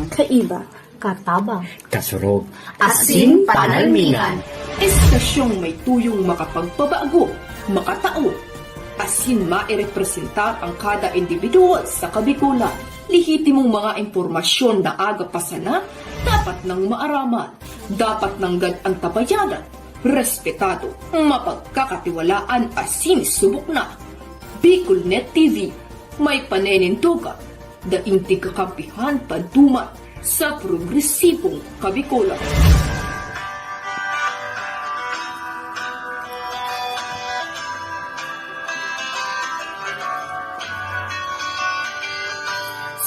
Kaiba, katabang, kasurog, asin panalmingan. Estasyong may tuyong makapagpabago, makatao. Asin mairepresentar ang kada individual sa Kabikulan. Lihitimong mga impormasyon na aga pa sana, dapat nang maaraman, dapat nang ang tabayanan, respetado, mapagkakatiwalaan asin subok na. Bicolnet TV, may panenintuga, daing tigkakampihan padumat sa progresibong Kabikulan.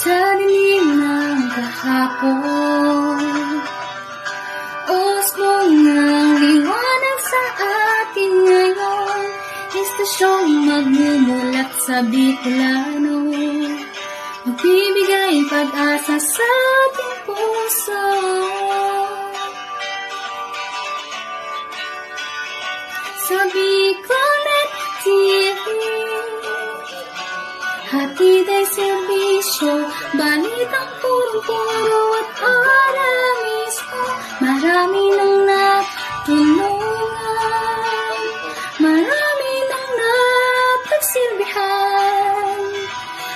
Sa dilim ng kahapon, usbong ng liwanag sa atin ngayon, estasyong magmumulat sa Bicolano, magbibigay pag-asa sa ating puso. Sa Bicolnet TV, hatid ay serbisyo, balitang puro-puro at alam mismo. Marami nang natulungan, marami nang napagsilbihan,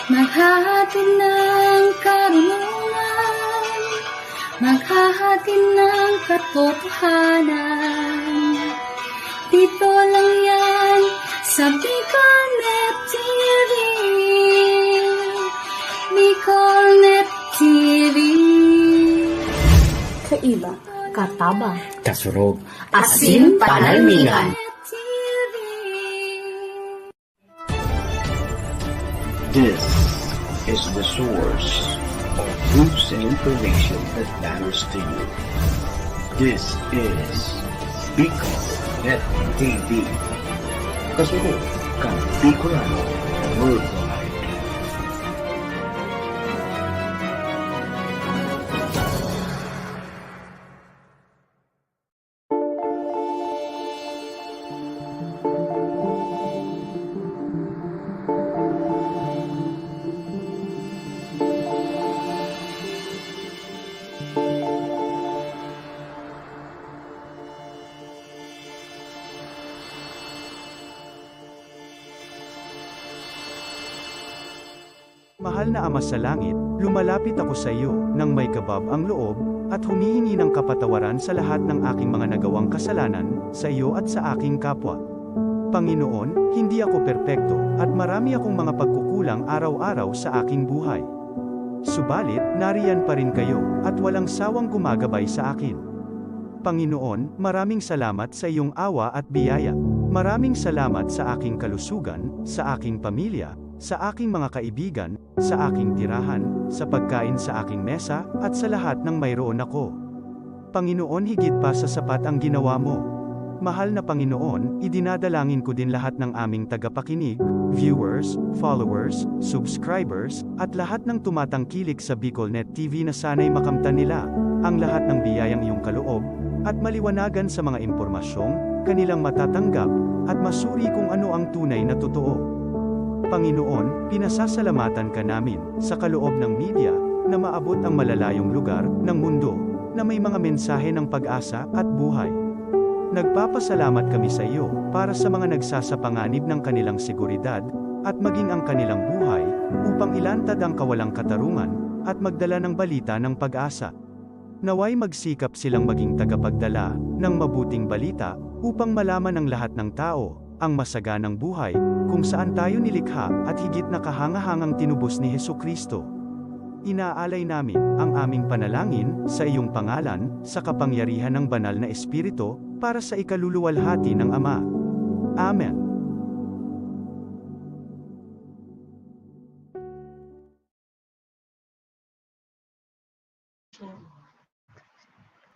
maghahatid ng karunungan, maghahatid ng katotohanan. Dito lang yan sa Bicolnet TV. Bicolnet TV. Kaiba, katabang, kasurog, asin panalmingan. This is the source of news and information that matters to you. This is Bicolnet TV. Kasunod kang Bicolano Worldwide. Mahal na Ama sa Langit, lumalapit ako sa iyo nang may kabab ang loob, at humihingi ng kapatawaran sa lahat ng aking mga nagawang kasalanan, sa iyo at sa aking kapwa. Panginoon, hindi ako perpekto, at marami akong mga pagkukulang araw-araw sa aking buhay. Subalit, nariyan pa rin kayo, at walang sawang gumagabay sa akin. Panginoon, maraming salamat sa iyong awa at biyaya. Maraming salamat sa aking kalusugan, sa aking pamilya, sa aking mga kaibigan, sa aking tirahan, sa pagkain sa aking mesa, at sa lahat ng mayroon ako. Panginoon, higit pa sa sapat ang ginawa mo. Mahal na Panginoon, idinadalangin ko din lahat ng aming tagapakinig, viewers, followers, subscribers, at lahat ng tumatangkilik sa Bicolnet TV na sana'y makamtan nila ang lahat ng biyayang iyong kaloob, at maliwanagan sa mga impormasyong kanilang matatanggap, at masuri kung ano ang tunay na totoo. Panginoon, pinasasalamatan ka namin, sa kaloob ng media, na maabot ang malalayong lugar ng mundo, na may mga mensahe ng pag-asa at buhay. Nagpapasalamat kami sa iyo, para sa mga nagsasapanganib ng kanilang seguridad, at maging ang kanilang buhay, upang ilantad ang kawalang katarungan, at magdala ng balita ng pag-asa. Naway magsikap silang maging tagapagdala ng mabuting balita, upang malaman ng lahat ng tao ang masaganang buhay, kung saan tayo nilikha, at higit na kahangahangang tinubos ni Hesukristo. Inaalay namin ang aming panalangin sa iyong pangalan, sa kapangyarihan ng banal na Espiritu, para sa ikaluluwalhati ng Ama. Amen.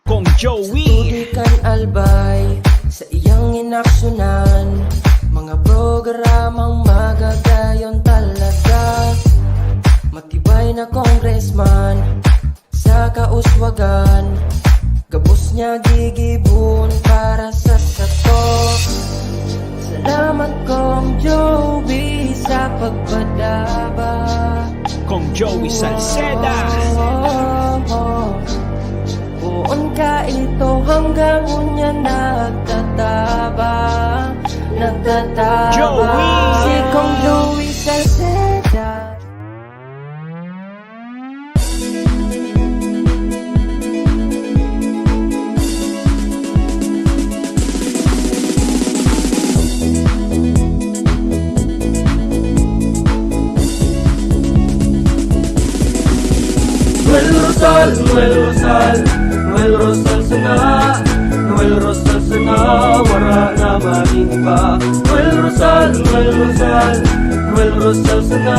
Kong Joey, Tudikan albay sa iyang inaksyonan, mga programang magagayon talaga. Matibay na congressman sa kauswagan, gabos niya gigibon para sa sato. Salamat Kong Joey sa pagpadaba, Kong Joey Salceda. Buon ka ito hanggang unya nagtataba Joey! Si Kong Joey Salceda. Noel Rosal, Noel Rosal, Noel Rosal sana, Noel Rosal sana, wala na maniba. Noel Rosal, Noel Rosal, Noel Rosal sana,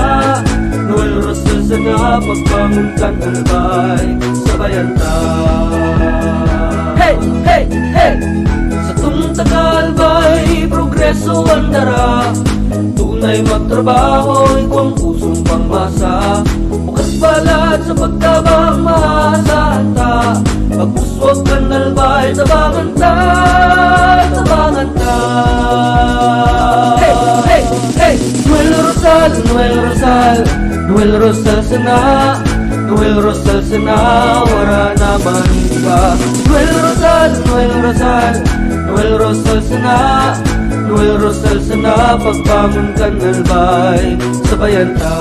Noel Rosal sana, pagbangon kang albay, sabayan ta. Hey, hey, hey! Sa tuntakalbay, progreso ang dara. Tunay magtrabaho, ikaw ang pusong pangmasa. Bukas palad sa pagtabang maasahan ta. Pagpuswag ka nalbay, tabangan ta, tabangan ta. Hey, hey, hey! Noel Rosal, Noel Rosal, Noel Rosal sana, Noel Rosal sana, wala naman iba. Noel Rosal, Noel Rosal, Noel Rosal sana, Noel Rosal sana, pagbangon ka nalbay, sabayan ta.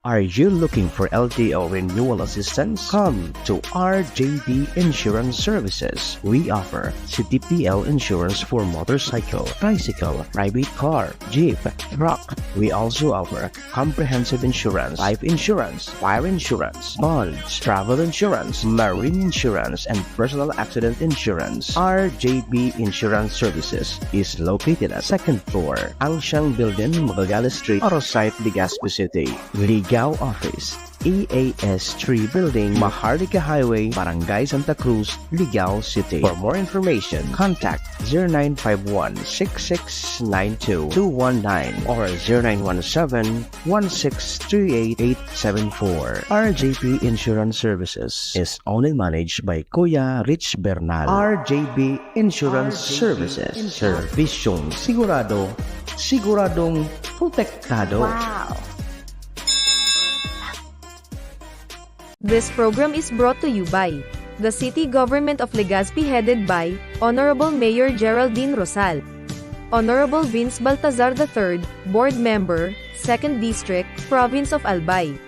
Are you looking for LTO renewal assistance? Come to RJB Insurance Services. We offer CTPL insurance for motorcycle, tricycle, private car, jeep, truck. We also offer comprehensive insurance, life insurance, fire insurance, bonds, travel insurance, marine insurance, and personal accident insurance. RJB Insurance Services is located at 2nd floor, Angshang Building, Magallanes Street, Orosite, Legazpi City. Ligao Office, EAS 3 Building, Maharlika Highway, Barangay Santa Cruz, Ligao City. For more information, contact 0951-6692-219 or 0917-1638874. RJP Insurance Services is owned and managed by Kuya Rich Bernal. RJB Insurance Services. Servisyong sigurado, siguradong protektado. Wow! This program is brought to you by the City Government of Legazpi headed by Honorable Mayor Geraldine Rosal, Honorable Vince Baltazar III, Board Member, 2nd District, Province of Albay.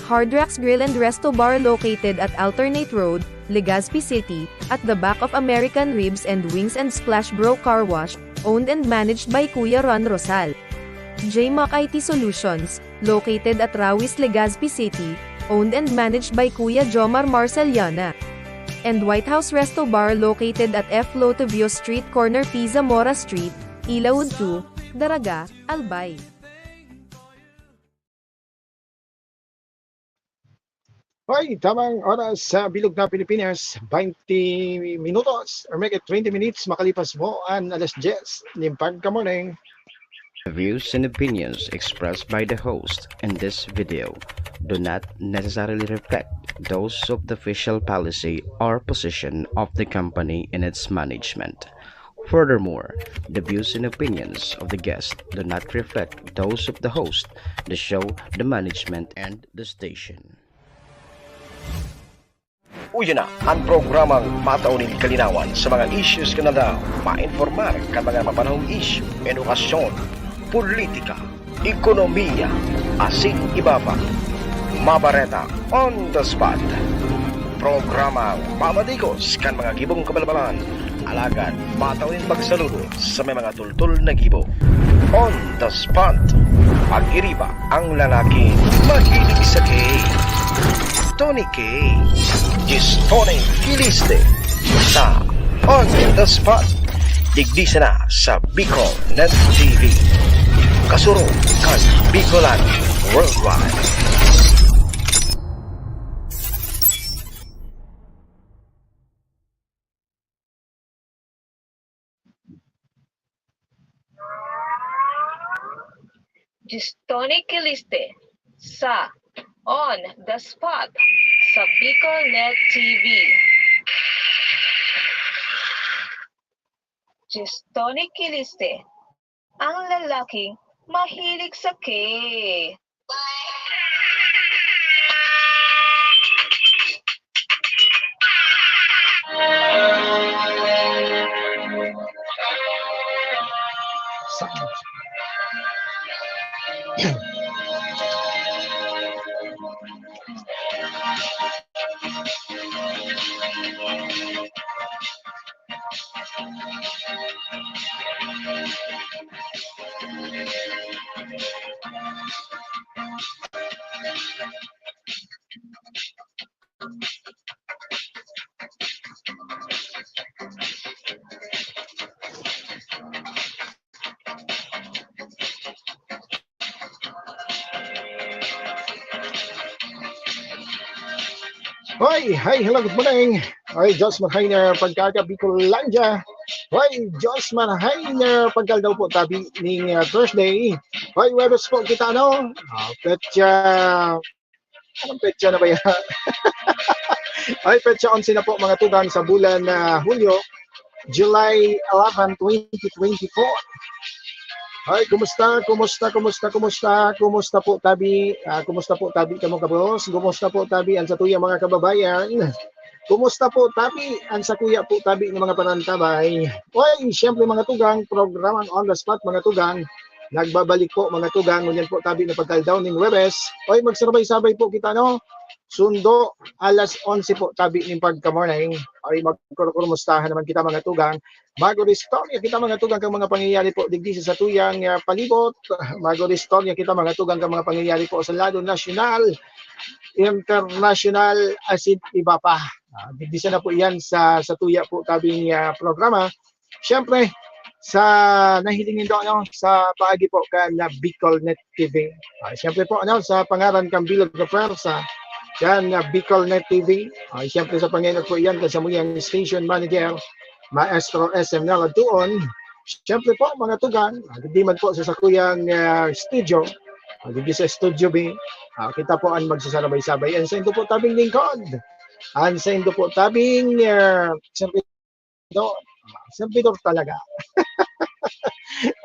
Hardrax Grill and Resto Bar located at Alternate Road, Legazpi City, at the back of American Ribs and Wings and Splash Bro Car Wash, owned and managed by Kuya Ron Rosal. JMAC IT Solutions, located at Rawis, Legazpi City, owned and managed by Kuya Jomar Marceliana. And White House Resto Bar located at F. Lotavio Street Corner Pisa Mora Street, Ilaud 2, Daraga, Albay. Hoy, tamang oras sa Bilog na Pilipinas, 20 minutos or make it 20 minutes makalipas mo ang alas 10. Limpag ka morning. The views and opinions expressed by the host in this video do not necessarily reflect those of the official policy or position of the company and its management. Furthermore, the views and opinions of the guest do not reflect those of the host, the show, the management, and the station. Uyo na ang programang matauning kalinawan sa mga issues ka na daw ma-informar ka mga mapanahong issue, edukasyon, politika, ekonomiya, asin ibaba, mabareta on the spot. Programang mamadigos kan mga gibong kabalbalan, alagad matauning pagsaludo sa may mga tultul na gibo. On the spot, pag-iriba ang lalaking mahilig sa gay. Tony K. Tony Kiliste sa On the Spot. Digdisa na sa Bicol Net TV. Kasuro kan Bicolan Worldwide. Tony Kiliste sa On the Spot sa Bicol Net TV. Tony Kiliste, ang lalaking mahilig sa cake. Hoy, hi, hello, good morning. Hoy, Josman Hainer, pagkaga Bicolandia. Hoy, Josman Hainer, pagkal daw po tabi ning Thursday. Hoy, Webes po kita, ano? Petsa, anong petsa na ba yan? Hoy, petsa 11 na po mga tugang sa bulan na Hulyo, July 11, 2024. Hoy, kumusta po tabi? Kumusta po tabi kamo kabros? Kumusta po tabi ang sa tuya mga kababayan? Kumusta po tabi ang sa kuya po tabi ng mga panantabay? Hoy, siyempre mga tugang, programang on the spot mga tugang. Nagbabalik po mga tugang, ngunyan po tabi na pagkaldaw ng Webes. Hoy, magsabay-sabay po kita, no? Sundo, alas 11 po tabi ng pagka-morning. Ay magkurumustahan naman kita mga tugang. Mag-restorya kita mga tugang kang mga pangyayari po digdi sa tuyang palibot. Mag-restorya kita mga tugang kang mga pangyayari po sa lado nasyonal, international, asin iba pa. Digdi na po yan sa tuya po tabing programa. Siyempre, sa nahilingin do ano sa paagi po kan na BicolNet TV. Siyempre po ano sa pangaran kang Bilog na Pwersa. Yan, BicolNet TV. Siyempre sa Panginoon po yan, kasamuyang station manager, Maestro SM Nala doon. Siyempre po, mga tugan, hindi man po sa sakuyang studio, hindi sa Studio B, kita po ang magsasabay-sabay. And sa ito po tabing lingkod. And sa ito po tabing, siyempre talaga.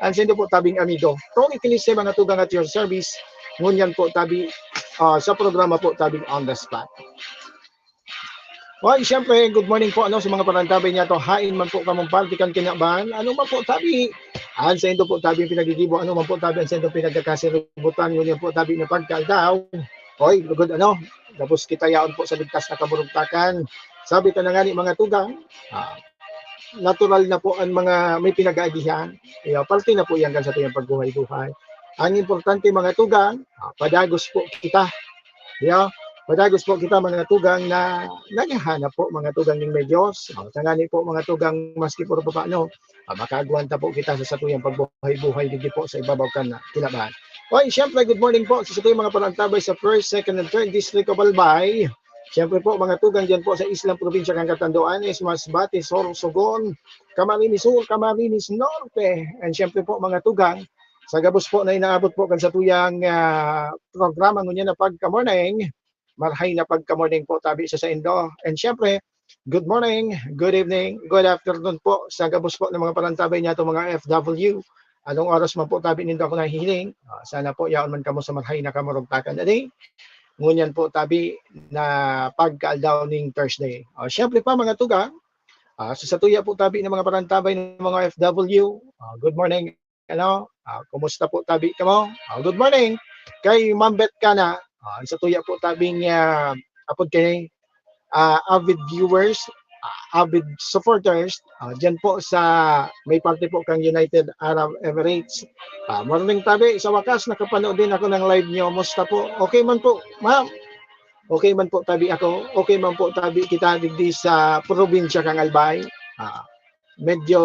And sa ito po tabing amigo. Tony Kilise, mga tugang at your service. Ngunyan po tabi sa programa po tabing on the spot. Hoy, siyempre, good morning po ano sa mga parantabay niya to. Hain man po kamong partikan kinabahan. Ano man po tabi? An sa ito po tabi pinagigibo. Ano man po tabi ang sa ito pinagkakasiributan. Ngunyan po tabi na pagkaldaw. Hoy, lugod ano. Tapos kita yaon po sa ligtas na kaburugtakan. Sabi ka na nga ni mga tugang. Natural na po ang mga may pinag-aagihan. Parte na po yan sa tuyang pagbuhay-buhay. Ang importante mga tugang, padagos po kita. Padagos po kita mga tugang na naghahanap po mga tugang ng Diyos. Tangani po mga tugang maski po pa paano, makagwanta po kita sa satuyang pagbuhay-buhay dito po sa ibabaw kan na kilaban. Hoy, siyempre good morning po sa satuyang mga palantabay sa 1st, 2nd, and 3rd District of Albay. Siyempre po mga tugang dyan po sa Islang Probinsya ng Catanduanes, Masbate, Sorsogon, Camarines Sur, Camarines Norte. And siyempre po mga tugang, sa gabos po na inaabot po kan sa tuyang programa ngunyan na pagka-morning, marhay na pagka-morning po tabi sa Indo. And syempre, good morning, good evening, good afternoon po sa gabos po ng mga palantabay niya itong mga FW. Anong oras man po tabi nindo ako nahihiling. Sana po yaon man kamo sa marhay na kamurugtakan na day. Ngunyan po tabi na pagka-aldaw ning Thursday. Syempre pa mga tuga, sa tuya po tabi ng mga palantabay ng mga FW. Good morning. Ano? Kumusta po tabi ka mo? Good morning. Kay Mambet ka na. Sa tuya po tabing apod kay avid viewers, avid supporters. Diyan po sa may parte po kang United Arab Emirates. Morning tabi. Sa wakas nakapanood din ako ng live niyo. Musta po? Okay man po, ma'am. Okay man po tabi ako. Okay man po tabi kita digdi sa probinsya kang Albay. Medyo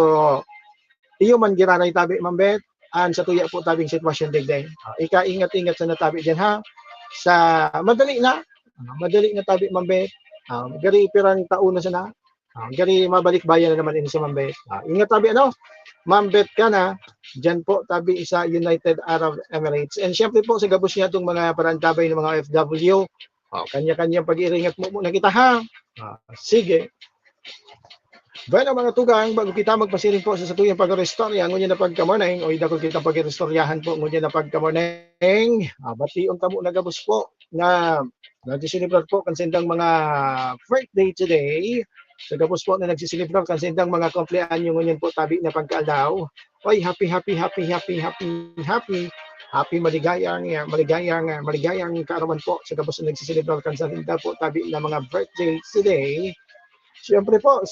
iyo man giranay tabi Mambet, an sa tuya po tabing sitwasyon digday. Ika ingat-ingat sa natabi diyan ha. Sa madali na tabi Mambet. Gari pirang taon na sana. Gari mabalik bayan na naman ini sa Mambet. Ingat tabi ano? Mambet ka na diyan po tabi sa United Arab Emirates. And syempre po sa gabos niya itong mga parantabay ng mga FW. Kanya-kanyang pag-iringat mo muna kita ha. Sige. Bueno mga tugang, bago kita magpasiring po sa satuyang pag-restorya, ngunyan na pagka-morning, o idakol kita pag-restoryahan po, ngunyan na pagka-morning, bation tamo nagabos po na nagsisilibrar po kansindang mga birthday today. Nagabos po na nagsisilibrar kansindang mga kumpleanyo, ngunyan po tabi na pagkaalaw. Oy, happy maligayang kaarawan po sa gabos na nagsisilibrar kansindang po tabi na mga birthday today. Siyempre po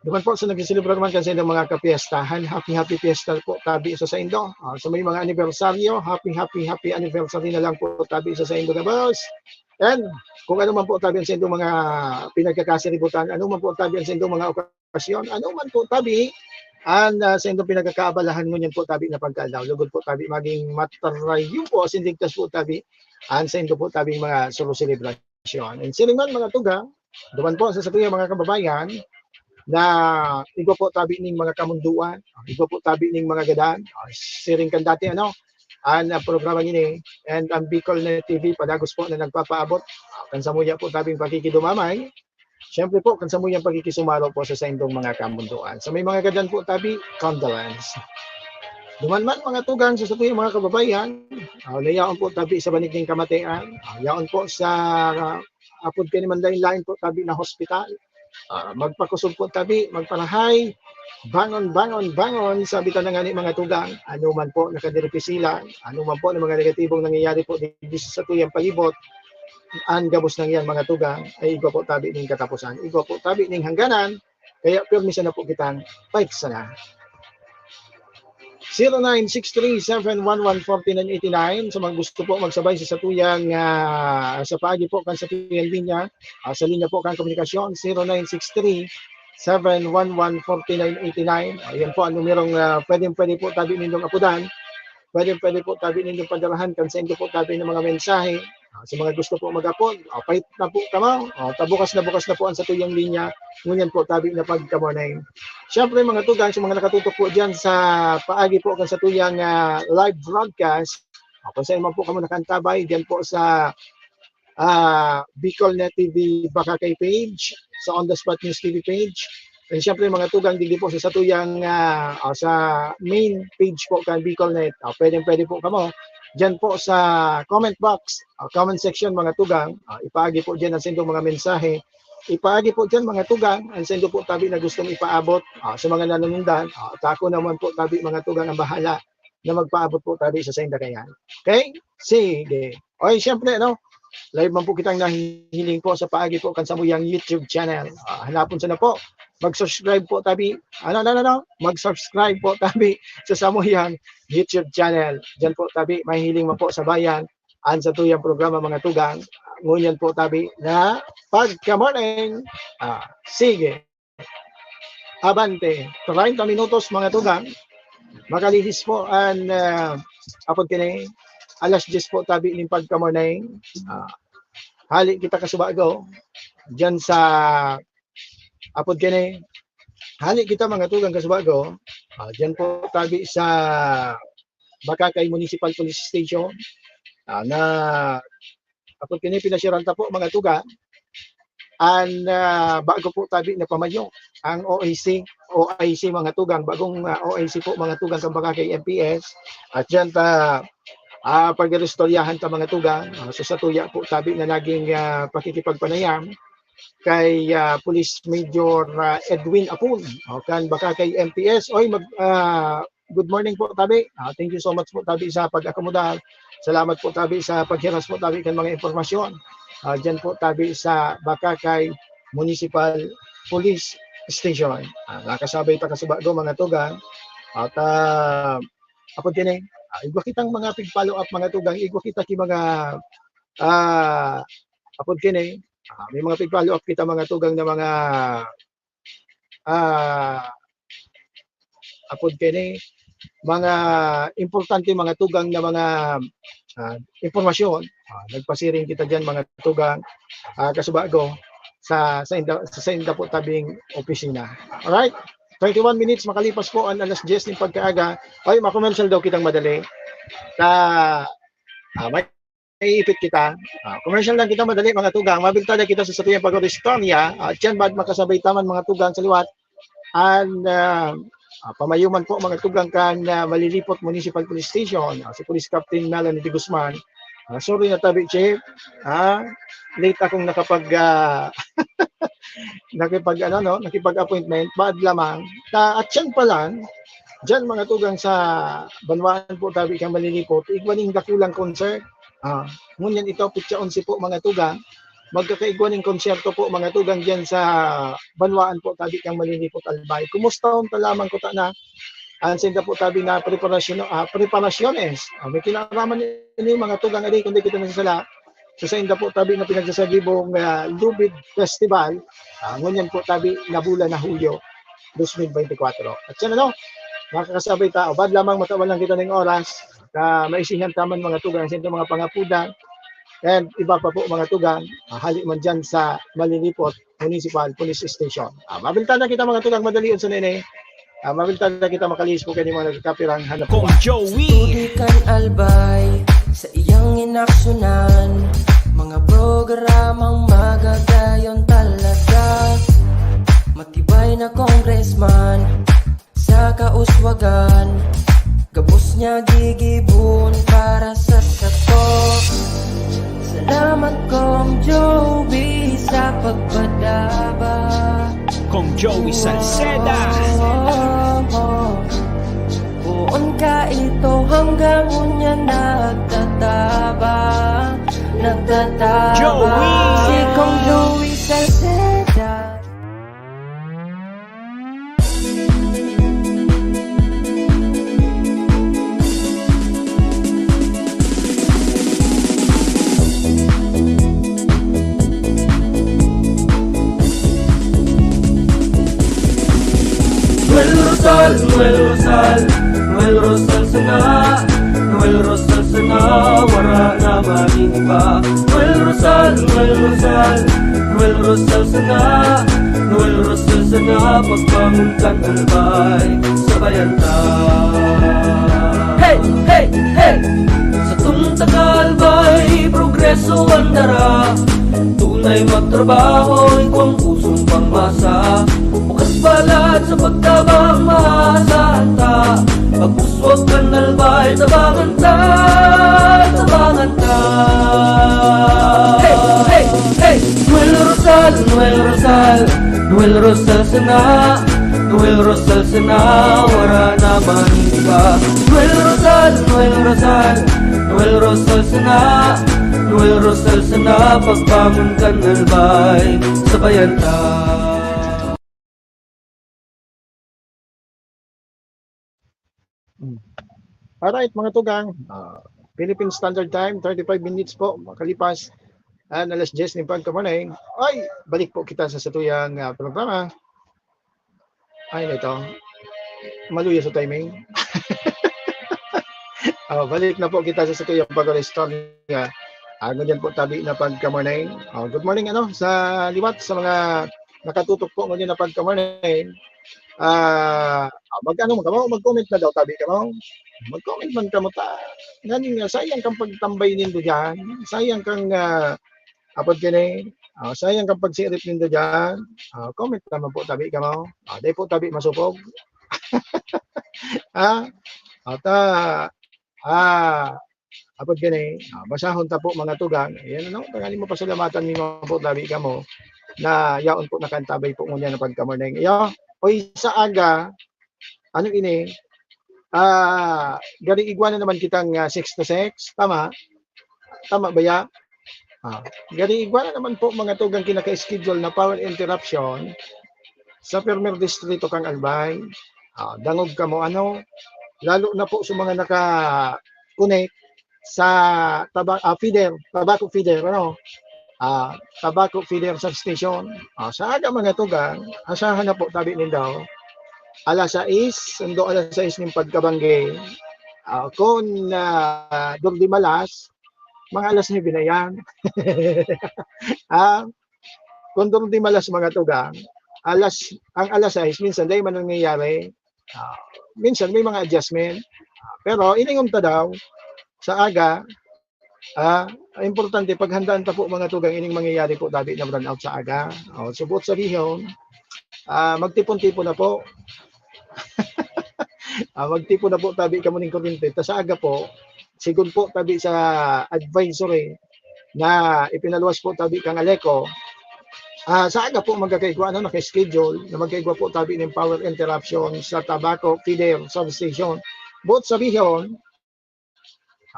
duman po sa nagsisilibrar man kasi ng mga kapiestahan, happy fiesta po tabi isa sa Indo. Sa may mga anibersaryo, happy anniversary na lang po tabi isa sa Indo na boss. And kung ano man po tabi sa Indo mga pinagkakasiributan, ano man po tabi sa Indo mga okasyon, ano man po tabi, sa Indo pinagkakaabalahan ngunyan po tabi na pagkalaw. Lugod po tabi maging matarayo po, sindigtas po tabi, sa Indo po tabi mga solo celebration. And siniman mga tugang, duman po sa satuyang mga kababayan na igo po tabi ning mga kamunduan, igo po tabi ning mga gadan, siring kan dati ang programa ini and ang Bicol Net TV padagos po na nagpapaabot kan samuya po tabing pakikidumamay. Siyempre po kan samuya pagkikisumaro po sa saindong mga kamunduan. Sa may mga gadan po tabi, condolence. Duman man mga tugang sa satuyang mga kababayan, layaon po tabi sa banig ning kamatayan, yaon po sa apod kani man lain po tabi na hospital. Magpakusog po tabi, magpanahay, bangon, sabi ta na nga ni mga tugang, ano man po nakadirepisila, ano man po ng mga negatibong nangyayari po dito sa tuyang palibot, ang gabos nang yan mga tugang, ay igo po tabi ning katapusan, igo po tabi ning hangganan, kaya permisa na po kitang fight sana. 0963-711-4989 sa mga gusto po magsabay sa satuyang sa paagi po kan sa tuyang linya, sa linya po kan komunikasyon 0963-711-4989. Ayan po ang numerong pwede po tabi nindong apudan, pwede po tabi nindong padarahan kan sa inyo po tabi ng mga mensahe. Sa mga gusto po mag-apod, pahit na po kamo, bukas na po ang satuyang linya, ngunyan po tabi na pagkamonay. Siyempre mga tugang, sa mga nakatutok po dyan sa paagi po kan satuyang live broadcast, kung saan man po kamo nakantabay, dyan po sa Bicol Net TV Bakakay page, sa On The Spot News TV page, and siyempre mga tugang, hindi po sa satuyang sa main page po kan Bicol Net, pwede po kamo, dyan po sa comment box, comment section mga tugang, ipaagi po dyan ang sendong mga mensahe. Ipaagi po dyan mga tugang, ang sendo po tabi na gustong ipaabot sa mga nanunundan. Ako naman po tabi mga tugang ang bahala na magpaabot po tabi sa senda kayan. Okay? Sige. Okay, siyempre, live man po kitang nahihiling po sa paagi po kan samuyang YouTube channel. Hanapon sa na po. Mag-subscribe po tabi. Mag-subscribe po tabi sa samuyang YouTube channel. Diyan po tabi, mahihiling man po sa bayan ang sa tuyang programa mga tugang. Ngunyan po tabi na pagka-morning. Sige. Abante. 30 minutos mga tugang. Makalihis po ang apod kini. Alas 10 po tabi ng pagka-morning. Hali kita kasubago. Diyan sa apod kini. Hali kita mga tugang kasubago. Diyan po tabi sa Bakakay Municipal Police Station na apod kini pinasiranta po mga tugang. And bago po tabi na pamayo ang OIC mga tugang, bagong OIC po mga tugang sa Bakakay MPS. At dyan pag-restoryahan ta mga tugang sa satuya po tabi na naging pakikipagpanayam kay Police Major Edwin Apun kan Bakakay MPS. Good morning po tabi. Thank you so much po tabi sa pag-akomodar. Salamat po tabi sa paghiras po tabi kan mga impormasyon. Diyan po tabi sa Bakakay Municipal Police Station. Nakasabay ta kasubago mga tugang. At apod kini igwa kitang mga pig-follow up mga tugang, igwa kita ki mga apod kini may mga pig-follow up kita mga tugang na mga apod kini mga importante mga tugang na mga impormasyon. Nagpasiring kita diyan mga tugang kasubago sa inda po tabing opisina. Alright? 21 minutes makalipas po ang alas 10 ng pagkaaga. Ay, makomersyal daw kitang madali. May naiipit kita. Commercial lang kita madali mga tugang. Mabilta na kita sa satuyang pag-Estonia. Diyan bad makasabay taman mga tugang sa liwat. And pamayuman po mga tugang kan Malilipot Municipal Police Station. Si Police Captain Melanie de Guzman. Sorry na tabi, Chief. Late akong nakipag-appointment. Bad lamang. At yan pa lang, dyan mga tugang sa Banwaan po tabi kang Malilipot. Igwaning dakulang concert. Ngunyan ito, pitsa 11 po mga tugang. Magkakaigwaning konsyerto po mga tugang dyan sa Banwaan po tabi kang Malilipot Albay. Kumusta ta lamang ko ta na? Ansinda po tabi na preparasyones. May kinaraman ini mga tugang ali kundi kita nasasala. So sa inda po tabi na pinagsasagibong Lubid Festival. Ngunyan po tabi na bulan na Hulyo 2024. At yan makakasabay tao. Bad lamang matawalan kita ng oras. Maisihan taman mga tugang sa mga pangapudan. And iba pa po mga tugang, hali man dyan sa Malilipot Municipal Police Station. Mabiltan na kita mga tugang madalion sa nene. Mabiltan na kita makalis po kayo mga nagkapirang hanap po. Tudikan albay sa iyang inaksyonan, mga programang magagayon talaga. Matibay na congressman sa kauswagan, gabos niya gigibon para sa sato. Salamat Kong Joey sa pagpadaba. Kong Joey Salceda. Buon ka ito hanggang unya nagtataba. Joey! Si Kong Joey Salceda. Noel Rosal sana, Noel Rosal sana, wala na maning iba. Noel Rosal sana, Noel Rosal sana, pagbangon kan albay, sabayan ta. Hey, hey, hey! Sa tunta kalbay, progreso ang dara. Tunay magtrabaho, ikaw ang pusong pangmasa. Bukas balat sa pagtabang maasahan ta. Pagpuswag kan albay, tabangan ta, tabangan ta. Hey, hey, hey! Noel Rosal, Noel Rosal, Noel Rosal sana, Noel Rosal sana, wala na maniba. Noel Rosal, Noel Rosal, Noel Rosal sana, Noel Rosal sana, pagbangon kan albay, sabayan ta. Alright mga tugang, Philippine Standard Time, 35 minutes po makalipas alas 10 ng pagkamanay. Ay, balik po kita sa satuyang programa. Ay, ito. Maluya sa timing. Balik na po kita sa satuyang pag-Estonia. Ganyan po tabi na pagkamanay. Good morning sa liwat sa mga nakatutok po ngayon na pagkamanay. Mag-comment na daw tabi ka mo. Mag-comment man ka mo ta. Ngayon nga, sayang kang pagtambay nindo dyan. Sayang kang sayang kang pagsirip nindo dyan. Comment naman po tabi ka mo. Dahil po tabi masupog. Basahon ta po mga tugang. Ayan tangali mo pasalamatan ni mo po tabi ka mo. Na yaon po nakantabay po ngunyan na pagkamorning. Oy, sa aga, galing igwana naman kitang 6 to 6, tama? Tama ba ya? Galing igwana naman po mga tugang kinaka-schedule na power interruption sa Permer Distrito kang Albay. Dangog ka mo lalo na po sa mga naka-connect sa tobacco feeder, tobacco feeder substation. Sa aga mga tugang, asahan na po tabi nindaw. Alas 6, sundo alas 6 ng pagkabangge. Kung durdi malas, mga alas 9 na yan. Kung durdi malas mga tugang, ang alas 6, minsan dahil man nangyayari, minsan may mga adjustment. Pero iningom ta daw, sa aga, importante paghandaan ta po mga tugang ining mangyayari po tabi na brownout sa aga. Subot sa bihon, magtipon-tipon na po. Magtipon na po tabi kamo ning kuryente. Ta sa aga po, sigun po tabi sa advisory na ipinaluwas po tabi kang Aleco. Sa aga po magkakaigwa naka-schedule na magkaigwa po tabi ng power interruption sa Tabaco Feeder Substation. Bot sa bihon,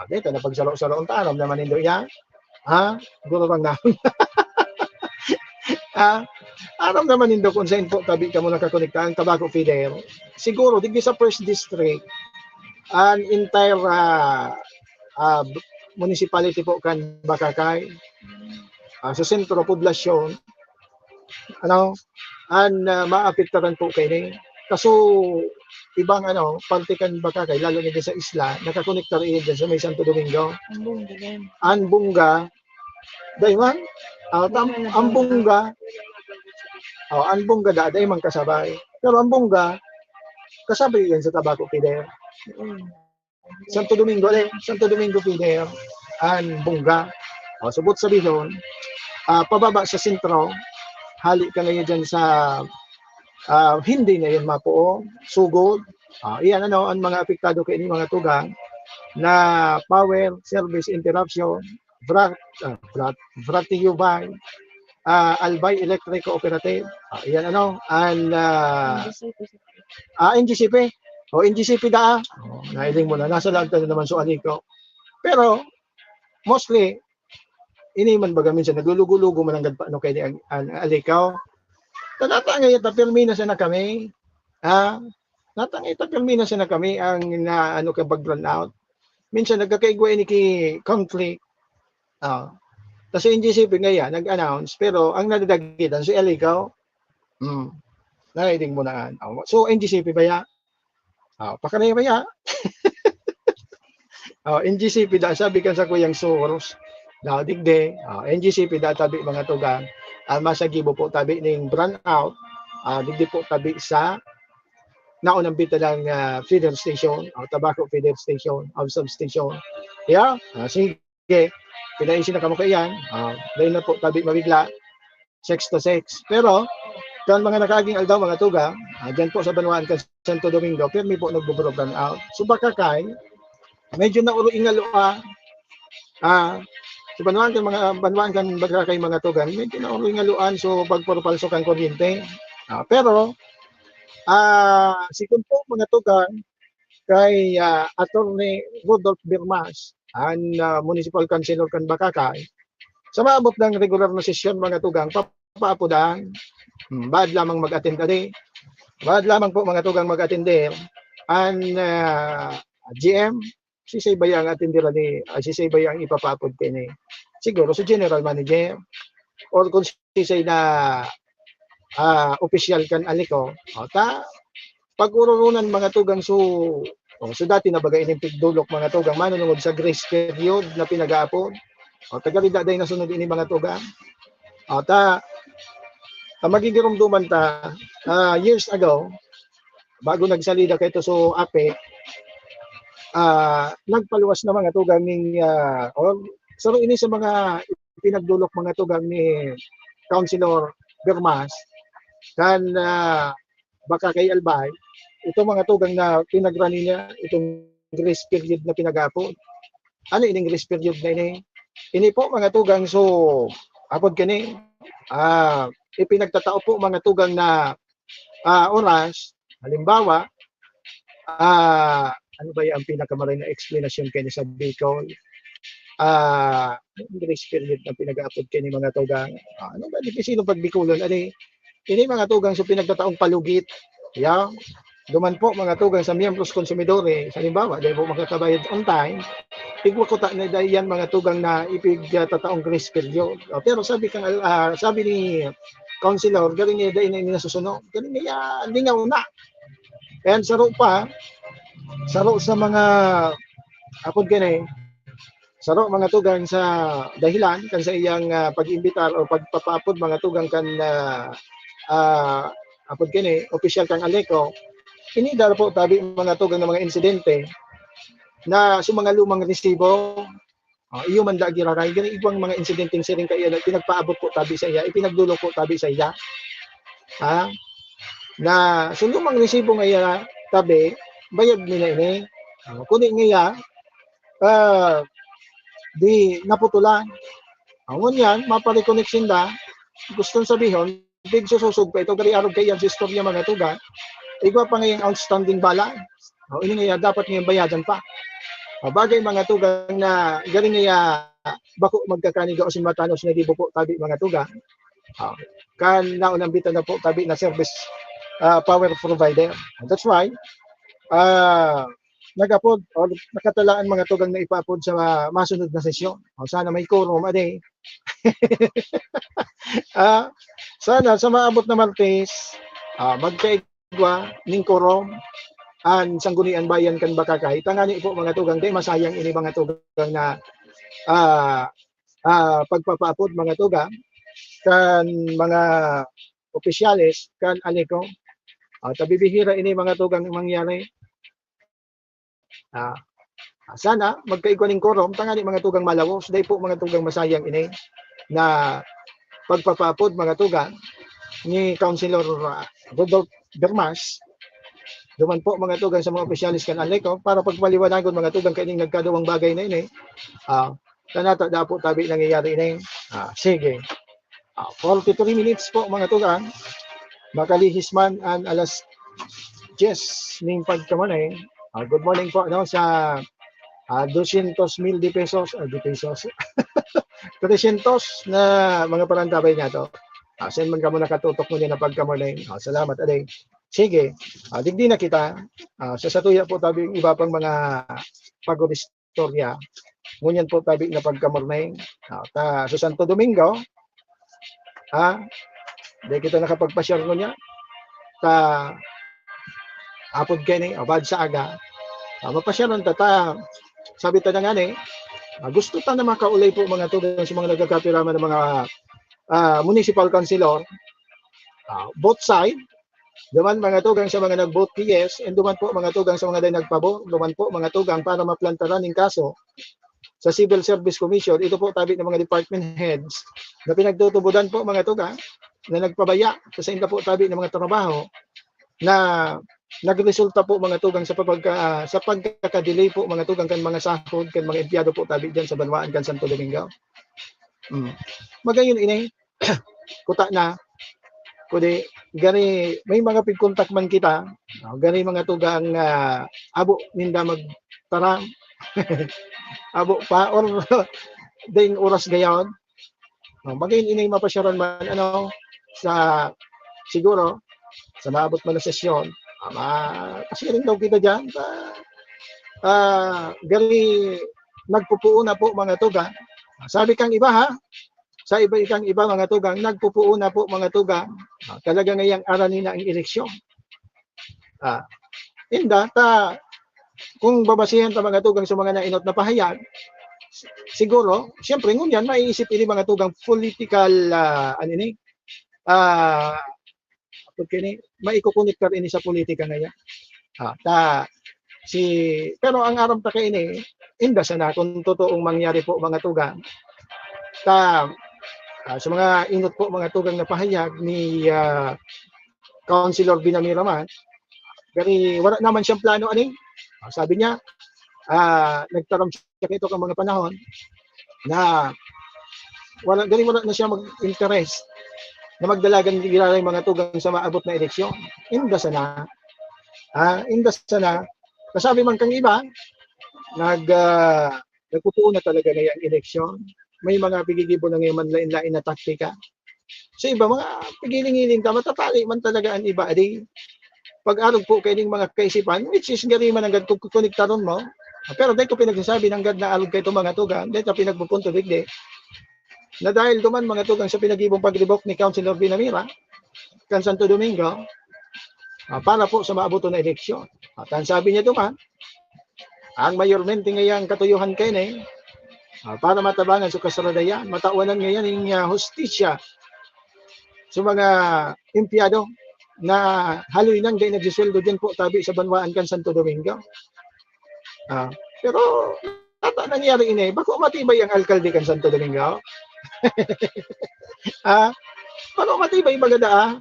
dito na pagsalo-salo ang tanom naman nindo ya. Guro bang na. Aram naman nindo kung saan po tabi ka mo nakakonekta ang Tabaco Feeder. Siguro digdi sa first district an entire municipality po kan Bakakay. Sa sentro poblasyon maapektaran po kay ni. Kaso ibang parte kan Bakakay lalo na sa isla nakakonekta rin din sa may Santo Domingo. Anbunga dayman Anbunga da dayman kasabay. Pero Anbunga kasabay yan sa Tabaco Feeder. Santo Domingo Feeder Anbunga. Subot sa bihon, pababa sa sentro, hali ka ngayon dyan sa hindi na yun mapuo, sugod. Iyan ang mga apektado kay mga tugang na power service interruption, Bratiyubay, Albay Electric Cooperative. Iyan NGCP. NGCP da. Nailing mo na. Nasa lahat na naman so Alico. Pero, mostly, iniman baga minsan naglulugo-lugo man ang kay ang Alico. Natangay ita permina sa na kami. Natangay ita permina sa na kami ang ka background out. Minsan nagkakaigwa ni ki conflict. Tas sa NGCP ngaya nag-announce pero ang nadadagitan si Alico. Nailing mo na. So NGCP ba ya? Pakanay ba ya? NGCP da sabi kan sa kuyang source. Digde, NGCP da tabi mga tugang. Masagibo po tabi ning brownout. Digde po tabi sa naunang bita ng feeder station, Tabaco Feeder Station, substation. Sige. Pinaisin na kamo kayan. Dahil na po tabi mabigla. 6 to 6. Pero kan mga nakaging aldaw mga tugang, dyan po sa Banwaan kan Santo Domingo, pirmi po nagbo-brown out. So Bakakay, medyo nauro ingalua. Sa Banwaan kan Bakakay mga tugang, medyo nauro ingaluan so pagpurpalso kan kuryente. Pero sikun po mga tugang kay Attorney Rodolph Birmas, ang Municipal Councilor kan Bakakay, sa maabot ng regular na sesyon mga tugang, papaapudan. Bad lamang mag-attend adi. Bad lamang po mga tugang mag-attender. Ang GM, si Saybay ang attender ni, si Saybay ang ipapapod kini. Siguro sa general manager or kung si Say na official kan Alico. Pag-ururunan mga tugang so dati na bagay inimpig dulok mga tugang manunungod sa grace period na pinag-aapon. Tagalida day nasunod ini mga tugang. Magigirumduman ta years ago bago nagsalida kay to so APE, nagpaluwas na mga tugang ning saro ini sa mga pinagdulok mga tugang ni Councilor Birmas kan Bakakay Albay, ito mga tugang na pinagrani niya itong grace period na pinag-apon. Ano ining grace period na ini? Ini po mga tugang so apod kini ipinagtatao po mga tugang na oras. Halimbawa, ano ba yung pinakamalay na explanation kayo sa Bicol? Grace period na pinag-upload kayo ni mga tugang. Ano ba, sino pag Bicolon? Ini mga tugang sa pinagtataong palugit. Duman po mga tugang sa miyembros konsumidores. Halimbawa, dahil po makakabayad on time, tigwakuta na yan mga tugang na ipigtataong grace period. Pero sabi ni Councilor, galing niya dahil na nasusunod. Galing niya, lingaw na. Kaya saro sa mga apod gani, saro mga tugang sa dahilan kan sa iyang pag-imbitar o pagpapapod mga tugang kan apod gani, official kang Aleco, inidar po tabi mga tugang ng mga insidente na sa mga lumang resibo Iyo man da giraray gani ibang mga insidenteng siring kaya na pinagpaabot po tabi sa iya, ipinagdulo po tabi sa iya. Na sundo mang resibo nga iya tabi, bayad nila ini. Kundi nga di naputulan. Ngun yan, mapareconnection da, gustong sabihin, big sususog pa ito, gari arog kaya sa istorya mga tuga, igwa pa ngayong outstanding balance. Ini nga dapat ngayong bayadan pa. Bagay mga tugang na galing nga bako magkakaniga o simatanos na gibo po tabi mga tuga. Kan naunang bita na po tabi na service power provider. That's why nagapod o nakatalaan mga tugang na ipapod sa masunod na sesyon. Sana may quorum ade. Sana sa maabot na Martes magkaigwa ning quorum an sanggunian bayan kan baka kahit tangani po mga tugang di masayang ini mga tugang na pagpapaapod mga tugang kan mga opisyales kan aliko tabibihira ini mga tugang mangyari sana magkaigwa ning quorum tangani mga tugang malawos dai po mga tugang masayang ini na pagpapaapod mga tugang ni Councilor Rodolfo Bermas. Duman po mga tugang sa mga opisyalis kan aliko para pagpaliwanagon mga tugang kaining nagkaduwang bagay na ini. Kanata da po tabi nangyayari ini. Sige. 43 minutes po mga tugang. Makalihis man an alas 10 ning pagkamanay. Good morning po no sa 200,000 di pesos, 300 na mga parantabay niya to. Send man ka mo nakatutok mo niya na pagkamanay. Salamat aday. Sige, digdi na kita. Sa satuya po tabi iba pang mga pag-istorya. Ngunyan po tabi na pagkamornay. Sa Santo Domingo, di kita nakapagpasyar niya. Apod kayo ni, bad sa aga. Mapasyaran ta, sabi ta na nga ni, gusto ta na makaulay po mga tugang sa mga nagkakapiraman ng mga municipal councilor. Both side, duman mga tugang sa mga nag-vote yes, and duman po mga tugang sa mga nagpabo, duman po mga tugang para maplantaran ng kaso sa Civil Service Commission. Ito po tabi ng mga department heads na pinagtutubudan po mga tugang na nagpabaya sa inda po tabi ng mga trabaho na nagresulta po mga tugang sa pagkakadelay po mga tugang kan mga sahod kan mga empleyado po tabi diyan sa Banwaan kan Santo Domingo. Magayon ini kuta na kundi gani may mga pigkontak man kita gani mga tugang abo ninda magtarang abo pa or ding oras gayon magayon ini mapasyaran man ano sa siguro sa maabot man na sesyon pasiring daw kita dyan gani nagpupuo na po mga tugang sabi kang iba ha sa iba-ibang mga tugang, nagpupuo na po mga tugang, talaga ngayang aranin na ang eleksyon. Kung babasihan ta mga tugang sa mga nainot na pahayag, siguro, siyempre ngunyan, maiisip ini mga tugang political, maikukunik ka ini sa politika ngayon. Pero ang aram ta kay ini, inda sana kung totoong mangyari po mga tugang, sa mga inot po mga tugang na pahayag ni Councilor Binamira man, gani wala naman siyang plano ani. Sabi niya, nagtaram siya ito kang mga panahon na wala na siya mag-interest na magdalagan ng mga tugang sa maabot na eleksyon. Inda sana. Kasabi man kang iba, nagpupuo na talaga ngayong eleksyon. May mga pigigibo na ngayon manlain-lain na taktika. Sa iba, mga pigiling-iling ka, matatali man talaga ang iba. Adi, pag-arog po kayo ng mga kaisipan, which is gari man ang kukonektaron mo. Pero dahil ko pinagsasabi ng gad na arog kayo mga tugang, dahil ka pinagpupunto bigde, na dahil duman mga tugang sa pinagibong pagribok ni Councilor Binamira, kan Santo Domingo, para po sa maabuto na eleksyon. At ang sabi niya duman, ang mayormente ngayang katuyuhan kayo na para matabangan sa kasaradayan, matawanan ngayon ng hustisya sa mga empleyado na haloy nang dahil nagsisweldo din po tabi sa Banwaan kan Santo Domingo. Pero Tata nangyari ini, bako matibay ang alkalde kan Santo Domingo. Bako matibay bagada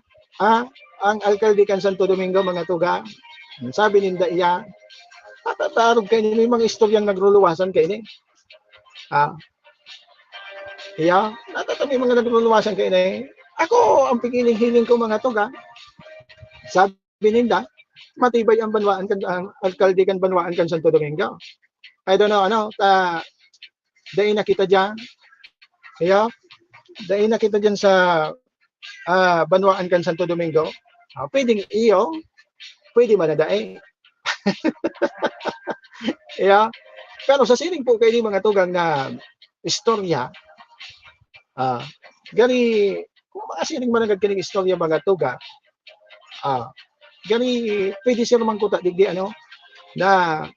ang alkalde kan Santo Domingo mga tuga. Sabi ninda iya, tatatarog kayo ni mga istoryang nagruluwasan kayo ni. Iya, natatami mga nagruluwasan kayo ni. Ako, ang pikiling-hiling ko mga tuga. Sabi ninda, matibay ang banwaan kan ang alkalde kan banwaan kan Santo Domingo. I don't know dahil nakita diyan. Iya, dahil nakita diyan sa banwaan kan Santo Domingo. Pwedeng iyo, pwede manadai. Iya. Pero sa sining po kayo mga tugang na istorya, gani kung mga sining managad kining istorya mga tuga, gani pwede siya naman kuta digdi na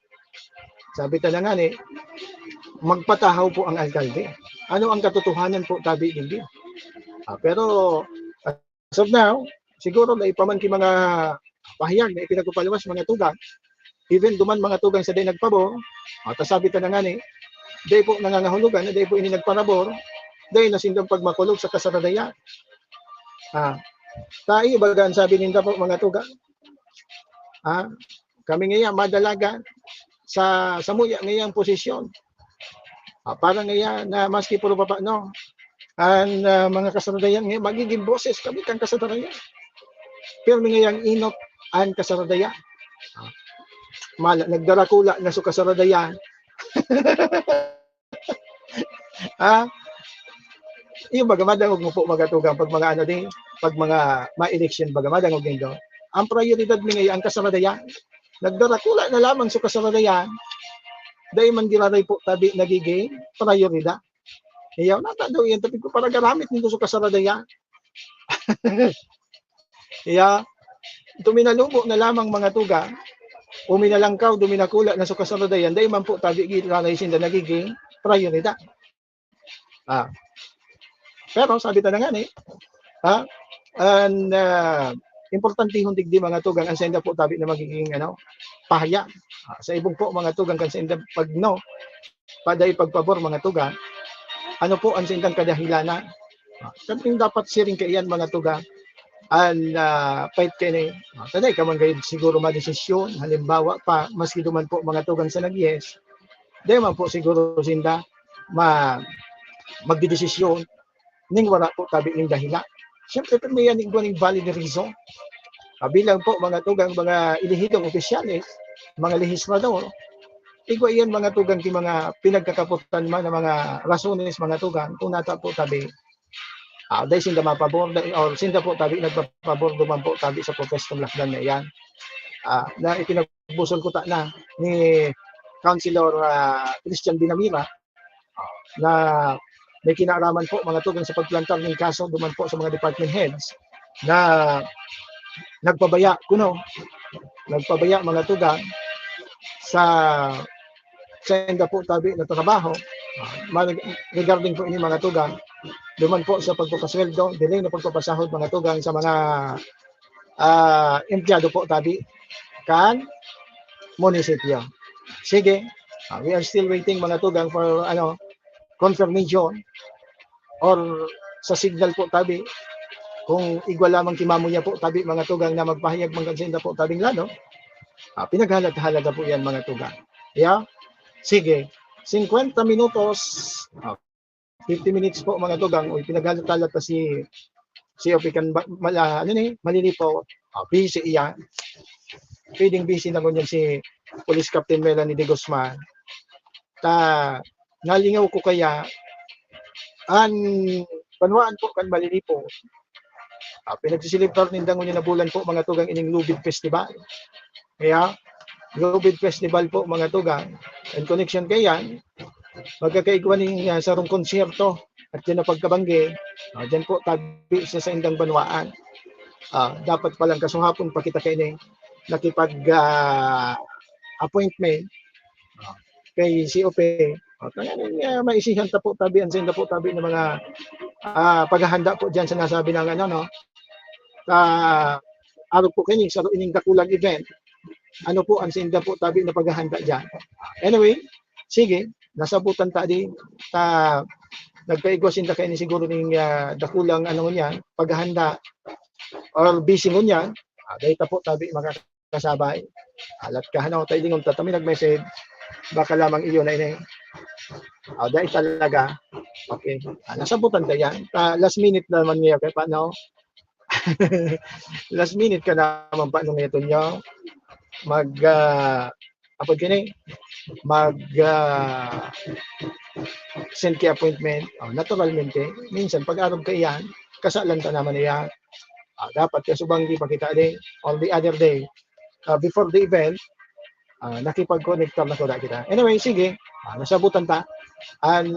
sabi ta na nga ni, magpatahaw po ang alkalde. Ano ang katotohanan po tabi digdi? Pero as of now, siguro na ipaman ki mga pahayag na ipinagpapalawas mga tugang, even duman mga tugang sa day nagpabor, at sabi ta na nga ni, day po nangangahulugan, day po ini nagparabor, day nasindang pagmakulog sa kasaradaya. Tayo bagaan sabi ninda po mga tugang, kami ngayon madalaga sa muya ngayang posisyon. Para ngayon na maski puro papa ang mga kasaradayan ngayon magiging boses kami kang kasaradayan. Pero ngayang inot ang kasaradayan. Nagdarakula na sa kasaradayan. Yung bagamadangog mo po magatugang pag mga pag mga ma-election bagamadangog nindo. Ang prioridad mi ngayon ang kasaradayan. Nagdarakula na lamang sa kasaradayan, dahil man diraray po tabi nagiging prioridad. Iyaw nata daw yan, tapi ko para garamit nito sa kasaradayan. Iya, tuminalubo na lamang mga tuga, uminalangkaw, duminakula na sa kasaradayan, dahil man po tabi diraray sinda nagiging prioridad. Pero sabi ta na nga ni, importante hundig di mga tugang ang senda po tabi na magiging pahayag sa ibong po mga tugang kan senda pag paday pagpabor mga tugang ano po ang sendang kadahilanan something dapat sharing kayan mga tugang ang fight kini taday ka man gayud siguro madesisyon halimbawa pa maski duman po mga tugang sa nag-yes dahil man po siguro senda magdidesisyon ning wala po tabi ning dahilan. Siyempre, may yan yung valid reason. Bilang po mga tugang, mga ilihidong opisyalis, mga lehislador, igwa yan mga tugang ki mga pinagkakaputan man ng mga rasones mga tugang, kung nata po tabi, dahil sinda mapabor, or sinda po tabi, nagpapabor duman po tabi sa protestong lakdan na yan. Na ipinagbusol ko ta na ni Councilor Christian Binamira, na may kinaraman po mga tugang sa pagplantar ng kaso duman po sa mga department heads na nagpabaya mga tugang sa senda po tabi na trabaho regarding po ini mga tugang duman po sa pagpapasweldo, delay na pagpapasahod mga tugang sa mga empleyado po tabi kan munisipyo. Sige, we are still waiting mga tugang for confirmation or sa signal po tabi kung igwa lamang kimamo niya po tabi mga tugang na magpahayag mga senda po tabing lano pinaghalag-halaga po yan mga tugang. Yeah? Sige, 50 minutos 50 minutes po mga tugang o pinaghalag-halag pa si Opikan malilipo busy iyan pwedeng busy na ganyan si Police Captain Melanie de Guzman nalingaw ko kaya an panwaan po kan malilipo pinagsisiliptar nindang na bulan po mga tugang ining Lubid Festival. Kaya Lubid Festival po mga tugang and connection kayan magkakaigwa ning sarong konsyerto at yan na pagkabangge dyan po tabi sa indang banwaan. Dapat palang kasuhapon pa kita kayo nakipag appointment kay COP maisihan ta po tabi ang senda po tabi ng mga paghahanda po diyan sa nasabi ng araw po kini sa ining dakulang event ano po ang senda po tabi na paghahanda diyan. Anyway, sige nasabutan ta di ta nagpaigwasin ta kay ni siguro ning dakulang ano niya paghahanda or busy niya dahil po tabi makakasabay alat ka hanaw tayo dingon tatami nag-message baka lamang iyo na ini dahil talaga okay nasabutan ta yan last minute naman niya kay paano last minute ka naman pa nung ito niya mag apa gini mag send kay appointment naturalmente minsan pag arog ka iyan kasalan ta naman niya dapat kasubang di pakita din on the other day before the event nakipag-connector na ko na kita anyway sige nasabutan ta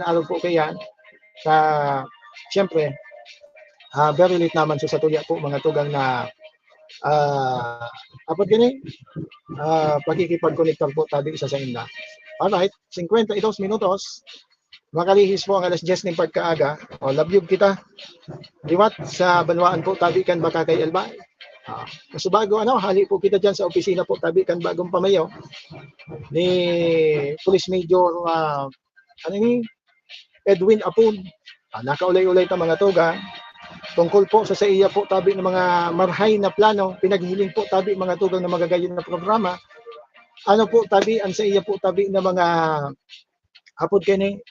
arog po kaya sa siyempre very late naman sa tuya po mga tugang na apat gani pakikipag-connector po tabi isa sa inyo. Alright, 52 minutos. Makalihis po ang alas 10 ng pagkaaga. Labyog kita. Liwat sa banwaan po tabi kan baka kay Albay. Kasi bago hali po kita diyan sa opisina po tabi kan bagong pamayo ni Police Major Edwin Apun. Nakaulay-ulay ta mga tuga tungkol po sa iya po tabi ng mga marhay na plano, pinaghiling po tabi mga tugang na magagayon na programa. Ano po tabi ang sa iya po tabi ng mga apod kani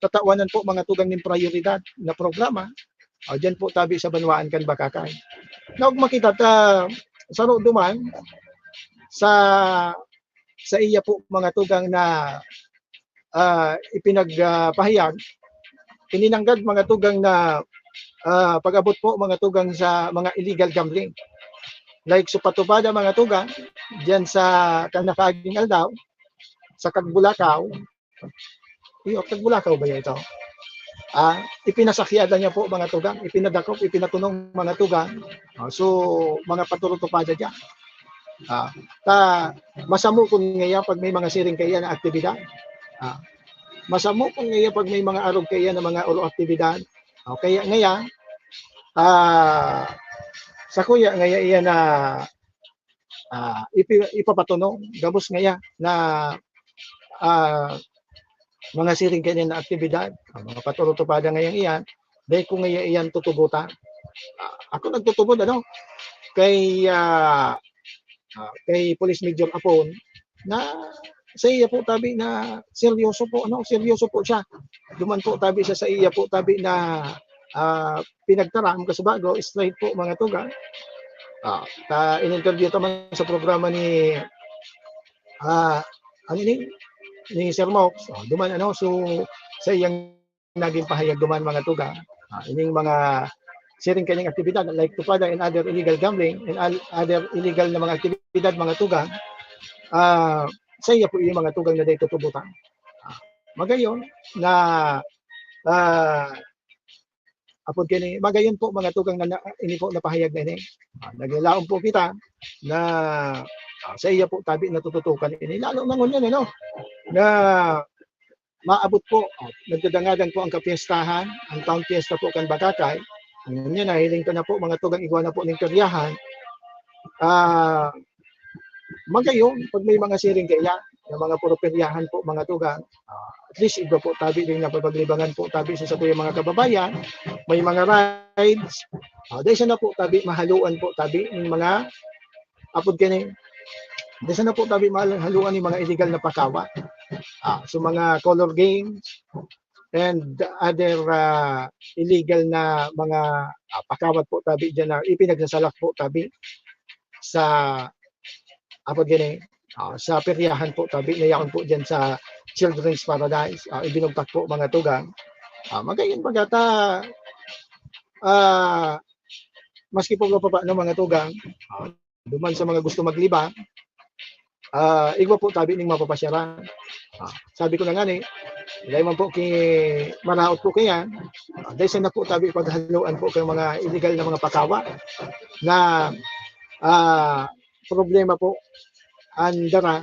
tatawanan po mga tugang ng prioridad na programa. Diyan po tabi sa banwaan kan bakakay. Naog makita ta saro duman sa iya po mga tugang na ipinagpahayag ininanggad mga tugang na pag-abot po mga tugang sa mga illegal gambling like supatupada mga tugang diyan sa kanakaging aldaw sa Kagbulakaw Kagbulakaw ba yan ito ipinasakyadan niya po mga tugang ipinadakop ipinatunong mga tugang so mga paturutupada diyan masamo kung ngayon pag may mga siring kaya na aktibidad masamo kung ngayon pag may mga arog kaya na mga uro aktibidad kaya ngayon sa kuya ngayon iyan na ipapatunong gabos ngayon na mga siring kaya na aktibidad mga paturutupada ngayon iyan dahil kung ngayon iyan tutubutan ako nagtutubod kay Police Major Apon na sa iya po tabi na seryoso po siya. Duman po tabi siya sa iya po tabi na pinagtaram kasi bago straight po mga tuga. In-interview naman sa programa ni ni Sir Mox. Duman so sa iyang naging pahayag duman mga tuga. Ining mga siring kanyang aktibidad like tupada and other illegal gambling and other illegal na mga aktibidad mga tuga. Sa iya po yung mga tugang na dito tutubutan. Magayon na magayon po mga tugang na ini po napahayag na ini. Naglaon po kita na sa iya po tabi na tututukan ini. Lalo na ngunyan na maabot po. Nagdadangadan po ang kapiestahan, ang town fiesta po kan Bakakay. Ngunyan na hiling ka na po mga tugang igwa na po ng karyahan. Magayon, pag may mga siring kaya, ng mga puro peryahan po mga tugang, at least iba po tabi din na paglibangan po tabi sa yung mga kababayan, may mga rides, dahil siya na po tabi, mahaluan po tabi ng mga apod kini, dahil siya na po tabi, mahaluan ng mga illegal na pakawa, so mga color games, and other illegal na mga pakawat po tabi dyan na ipinagsasalak po tabi sa apod gani sa peryahan po tabi nayaon po diyan sa Children's Paradise ibinugtak po mga tugang magayon pagata maski po pa ng mga tugang duman sa mga gusto maglibang igwa po tabi ning mapapasyaran sabi ko na nga dahil man po maraot po kaya dahil sa na po tabi paghaluan po kay mga illegal na mga pakawa na problema po andara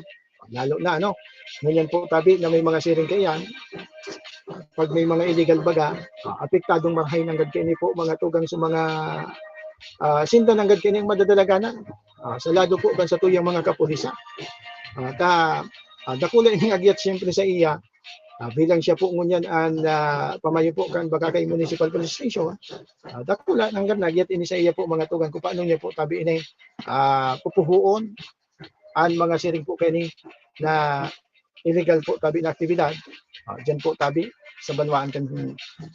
lalo na ngayon po tabi na may mga siring kayan pag may mga illegal baga apektadong marhay ng gadkini po mga tugang sa mga sinta ng gadkini ang madadalaganan sa lado po kan sa tuyang mga kapulisan Dakula ini agyat siyempre sa iya. Bilang siya po ngunyan ang pamayo po kan Bakakay Municipal Police Station. Dakula nang nagyat ini sa iya po mga tugang kung paano niya po tabi ini pupuhuon ang mga siring po kani na illegal po tabi na aktibidad. Diyan po tabi sa banwaan kan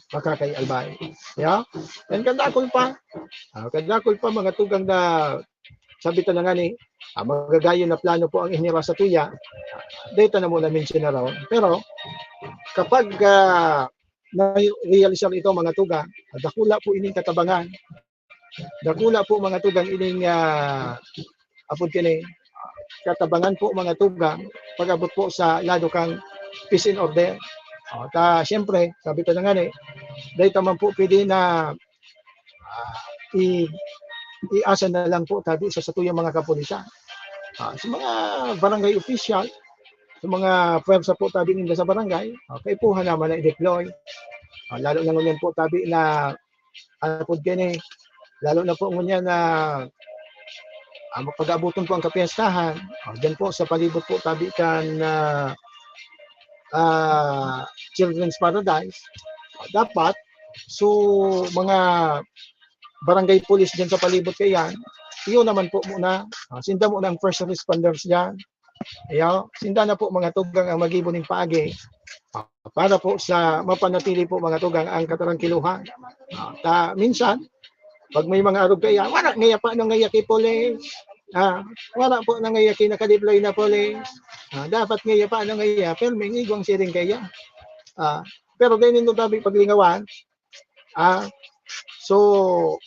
Bakakay Albay. Yeah? And kadakol pa mga tugang na sabi ta na nga ni magagayo na plano po ang inira sa tuya. Data na muna mention na raw. Pero kapag na-realisar ito mga tugang, dakula po ining katabangan. Dakula po mga tugang ining apod kini katabangan po mga tugang pag-abot po sa lado kang peace and order. Siyempre, sabi ko na nga dahil man po pwede na iasa na lang po tabi sa satuyang mga kapulisan. Sa mga barangay official, sa mga pwersa po tabi nila sa barangay, kaipuhan naman na i-deploy. Lalo na ngunyan po tabi na apod kini, lalo na po ngunyan na pag-abuton po ang kapiyastahan, dyan po sa palibot po tabi kan Children's Paradise, dapat so mga barangay police dyan sa palibot kayan, iyo naman po muna, sinda mo ng first responders dyan, sinda na po mga tugang ang mag-ibon ng paagi para po sa mapanatili po mga tugang ang katarangkiluhan. Minsan, pag may mga arog kaya, wala ngaya pa nang ngaya kay police, wala po nang ngaya kay nakadeploy na police, dapat ngaya pa nang ngaya, pero may igwang siring kaya. Pero ganyan nito tabi paglingawan, so,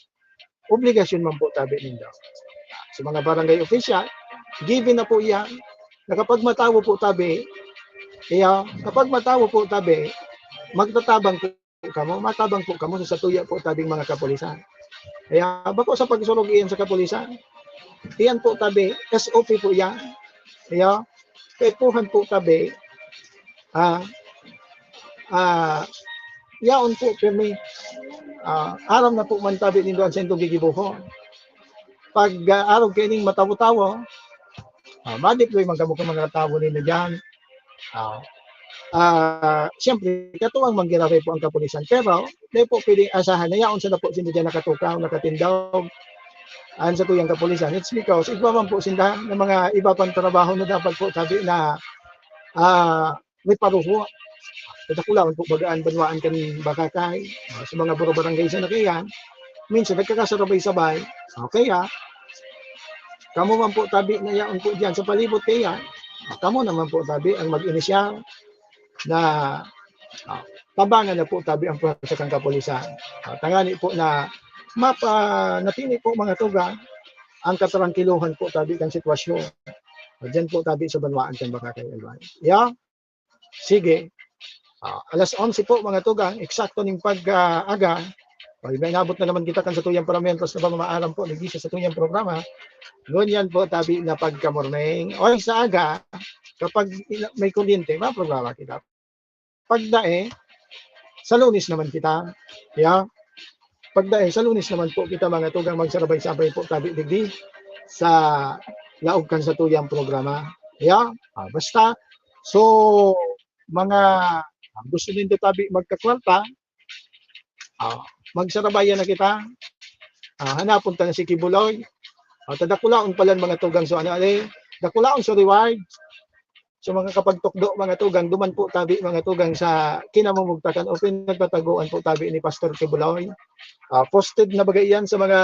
obligasyon man po tabi ninyo. Sa mga barangay official, given na po yan, na kapag matawo po tabi, kapag matawo po tabi, magtatabang po kamo, matabang po kamo sa tuya po tabing mga kapulisan. Kaya bako sa pagsurog iyan sa kapulisan, iyan po tabi, SOP po yan. Kaipuhan po tabi, yaon po pirmi, aram na po man tabi nindo ang sentong gigibuho. Pag araw kaining matawo-tawo, ma-deploy man kamo mga tawo nila dyan. Siyempre, katuwang manggiraray po ang kapulisan. Pero, di po pwedeng asahan na yaon sila po sila dyan nakatukaw, nakatindaw, sa tuyang kapulisan. It's because, iba man po sila ng mga iba pang trabaho na dapat po sabi na may paruho. Katakulawan po bagaan banwaan kan Bakakay, sa mga buro-barangay sa nakayan, minsan nagkakasarabay-sabay, kaya, kamo man po tabi na yaon po dyan sa palibot kaya, kamo naman po tabi ang mag-inisyal na tabangan na po tabi ang pwersa kang kapulisan. Tangani po na mapanatili po mga tugang ang katarangkiluhan po tabi kang sitwasyon. Diyan po tabi sa banwaan kang Bakakay Albay. Sige. Alas 11 po mga tugang, eksakto ning pag-aga, may nabot na naman kita kan sa tuyang paramentos na pamamaaram po, nagisa sa tuyang programa, ngunyan po tabi na pagka-morning, o sa aga, kapag may kuryente, maprograma kita. Pagdae, sa Lunes naman kita, pagdae, sa Lunes naman po kita mga tugang magsarabay-sabay po tabi digdi sa laog kan sa tuyang programa. Basta, so, mga gusto din tabi magkakwarta, magsarabayan na kita, hanapon ta na si Kibuloy, tadakulaon pala mga tugang so dakulaon so reward, so mga kapagtukdo mga tugang, duman po tabi mga tugang sa kinamumugtakan o pinagtataguan po tabi ni Pastor Kibuloy. Posted na bagay yan sa mga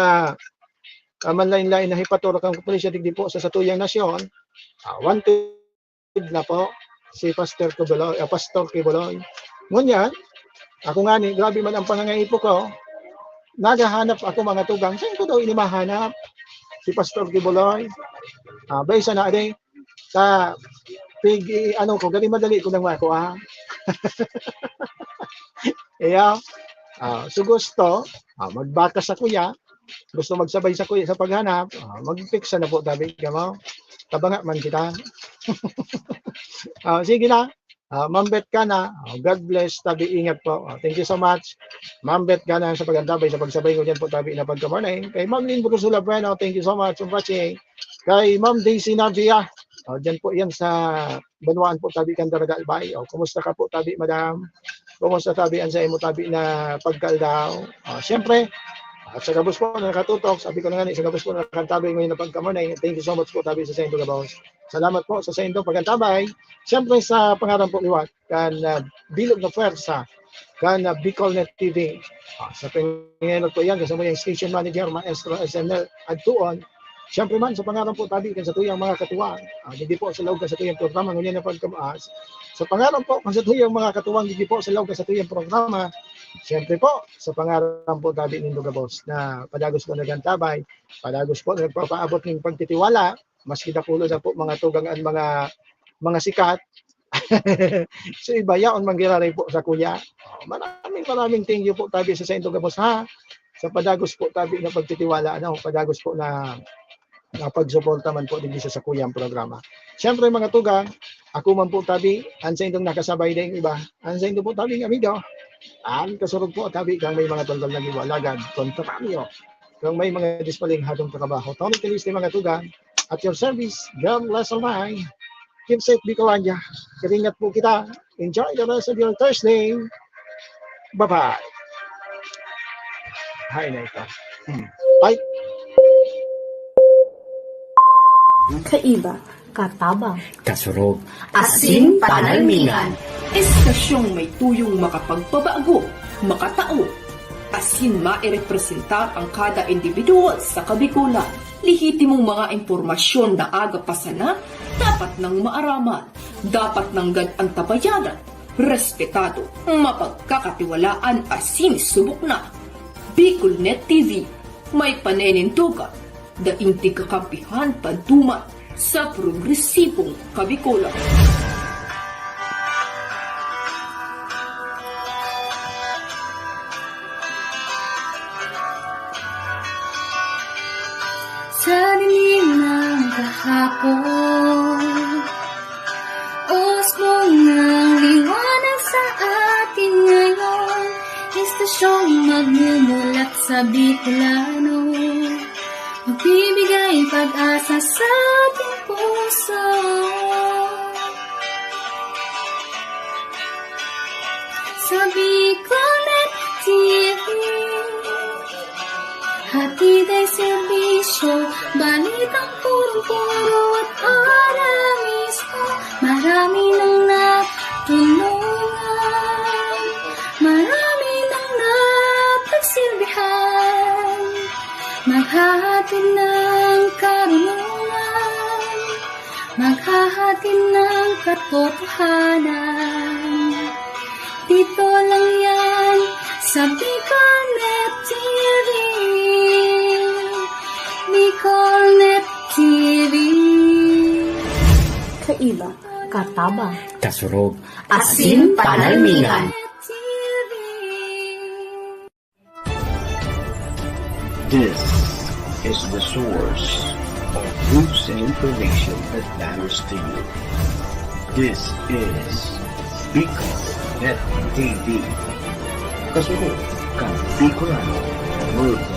manlain-lain na hipatura kang pulisya digdi po sa satuyang nasyon, wanted na po si Pastor Kibuloy. Ngunyan, ako nga ni, grabe man ang pangangaipo ko, naghahanap ako mga tugang, saan ko daw inimahanap? Si Pastor Kibuloy. Baysa na rin, sa ko, galing madali ko nang mako, so gusto, magbaka sa kuya, gusto magsabay sa kuya sa paghanap, mag-fixa na po tabi ka mo. Tabanga man kita. Sige na. Mambet ka na. God bless. Tabi ingat po. Thank you so much. Mambet ka na sa pagantabay, sa pagsabay ko dyan po tabi na pagka-morning. Kay Ma'am Lynn Brusula Bueno, thank you so much for watching. Kay Ma'am Daisy Navia, Diyan po yan sa Banwaan po tabi kan Daraga Albay. Kumusta ka po tabi madam? Kumusta tabi ang sa imo tabi na pagkaldaw? Siyempre, at sa gabos po na nakatutok, sabi ko na nga sa gabos po na nakantabay ngayon na pagkamunay. Thank you so much po tabi sa Sendo Gabos. Salamat po sa Sendo pagkantabay. Siyempre sa pangarang po liwat, kan bilog na pwersa, kan Bicolnet TV. Sa panginginot po yan, kasama yung station manager, maestro SNL at tuon. Siyempre man, sa pangarang po tabi, kan sa tuyang mga katuwang, hindi po sa loob kan sa tuyang programa, ngunyan na pagkamaas. Sa pangarang po, kan sa tuyang mga katuwang, hindi po sa loob kan sa tuyang programa. Siyempre po, sa pangarang po tabi ng Lugabos, na padagos po nagantabay, padagos po nagpapaabot ng pagtitiwala, maski dakulo na po mga tugang at mga sikat. So iba yaon manggiraray po sa kuya. Maraming thank you po tabi sa Sendo Gabos ha. Sa padagos po tabi na pagtitiwala, padagos po na pagsuporta man po din sa kuyang programa. Siyempre mga tugang, ako man po tabi, ang sa indong nakasabay na yung iba, ang sa indong po tabi ng amigo, ang kasurog po tabi kang may mga tanggal na giwalagad, kontraryo, kang may mga dispaling hatong trabaho. Tony Caliste mga tugang, at your service, God bless all my. Keep safe, Bicolania. Karingat po kita. Enjoy the rest of your Thursday. Bye-bye. Hi na ito. Bye. Kaiba, katabang, Kasurog. asin panalmingan. Estasyong may tuyong makapagpabago, makatao, asin mairepresentar ang kada individual sa kabikulan. Lihitimong mga impormasyon na aga pasana, dapat nang maaraman, dapat nang antabayanan, respetado, mapagkakatiwalaan asin subok na. Bicolnet TV, may panenintugan, daing kakampihan pantuman sa progresibong kabikulan. Sa dilim ng kahapon, usbong ng liwanag sa atin ngayon, estasyong magmumulat sa Bicolano, magbibigay pag-asa sa ating puso. Sa Bicolnet TV, hatid ay serbisyo, balitang purong-puro at oras mismo. Marami nang natulungan, marami nang napagsilbihan, maghahatid ng karunungan, maghahatid ng katotohanan. Dito lang yan sa Bicolnet TV. Bicolnet TV. Kaiba, katabang, Kasurog. asin panalmingan. This is the source of news and information that matters to you. This is Bicolnet TV. Kasurog kang Bicolano worldwide.